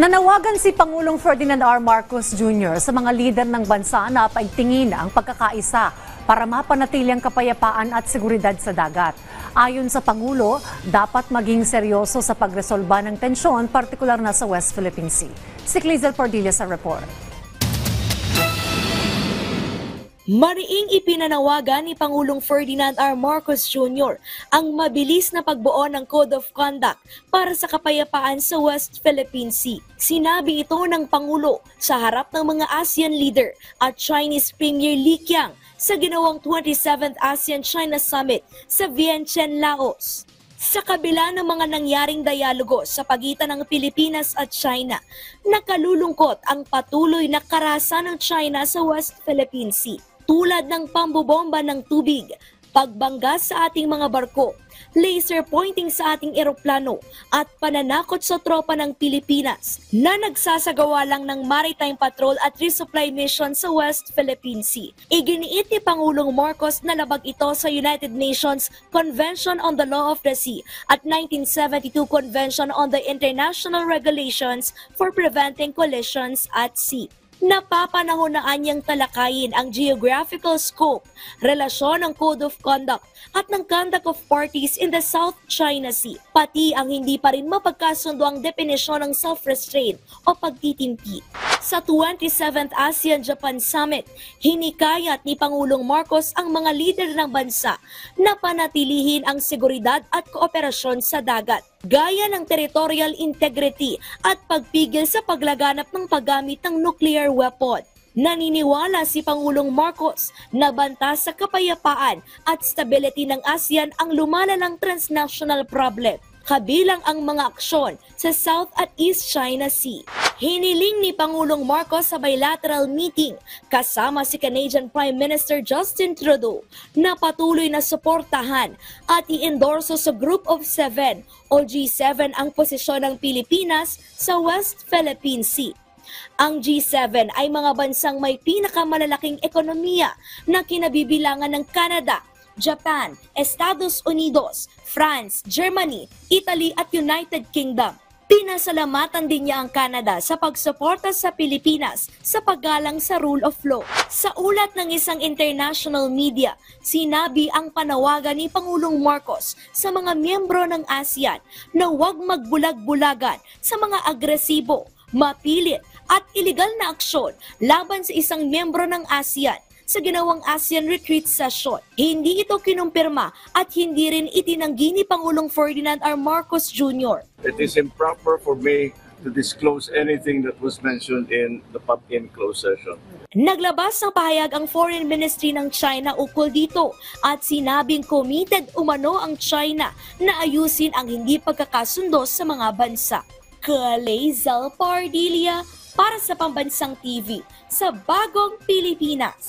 Nanawagan si Pangulong Ferdinand R. Marcos Jr. sa mga lider ng bansa na paigtingin ang pagkakaisa para mapanatili ang kapayapaan at seguridad sa dagat. Ayon sa Pangulo, dapat maging seryoso sa pagresolba ng tensyon, partikular na sa West Philippine Sea. Si Clizel Pardilla sa report. Mariing ipinanawagan ni Pangulong Ferdinand R. Marcos Jr. ang mabilis na pagbuo ng Code of Conduct para sa kapayapaan sa West Philippine Sea. Sinabi ito ng Pangulo sa harap ng mga ASEAN leader at Chinese Premier Li Qiang sa ginawang 27th ASEAN-China Summit sa Vientiane, Laos. Sa kabila ng mga nangyaring dialogo sa pagitan ng Pilipinas at China, nakalulungkot ang patuloy na karahasan ng China sa West Philippine Sea, tulad ng pambobomba ng tubig, pagbangga sa ating mga barko, laser pointing sa ating eroplano at pananakot sa tropa ng Pilipinas na nagsasagawa lang ng maritime patrol at resupply mission sa West Philippine Sea. Iginiit ni Pangulong Marcos na labag ito sa United Nations Convention on the Law of the Sea at 1972 Convention on the International Regulations for Preventing Collisions at Sea. Napapanahon na anyang talakayin ang geographical scope, relasyon ng Code of Conduct at ng conduct of parties in the South China Sea, pati ang hindi pa rin mapagkasundo ang definisyon ng self-restraint o pagtitimpi. Sa 27th ASEAN-Japan Summit, hinikayat ni Pangulong Marcos ang mga lider ng bansa na panatilihin ang seguridad at kooperasyon sa dagat, gaya ng territorial integrity at pagpigil sa paglaganap ng paggamit ng nuclear weapon. Naniniwala si Pangulong Marcos na banta sa kapayapaan at stability ng ASEAN ang lumalalang transnational problem, kabilang ang mga aksyon sa South at East China Sea. Hiniling ni Pangulong Marcos sa bilateral meeting kasama si Canadian Prime Minister Justin Trudeau na patuloy na suportahan at i-endorso sa Group of Seven o G7 ang posisyon ng Pilipinas sa West Philippine Sea. Ang G7 ay mga bansang may pinakamalalaking ekonomiya na kinabibilangan ng Canada, Japan, Estados Unidos, France, Germany, Italy at United Kingdom. Pinasalamatan din niya ang Canada sa pagsuporta sa Pilipinas sa paggalang sa rule of law. Sa ulat ng isang international media, sinabi ang panawagan ni Pangulong Marcos sa mga miyembro ng ASEAN na huwag magbulag-bulagan sa mga agresibo, mapilit at iligal na aksyon laban sa isang miyembro ng ASEAN sa ginawang ASEAN Retreat Session. Hindi ito kinumpirma at hindi rin itinanggi ni Pangulong Ferdinand R. Marcos Jr. It is improper for me to disclose anything that was mentioned in the in closed session. Naglabas ng pahayag ang Foreign Ministry ng China ukol dito at sinabing committed umano ang China na ayusin ang hindi pagkakasundo sa mga bansa. Clizel Pardilla para sa Pambansang TV sa Bagong Pilipinas.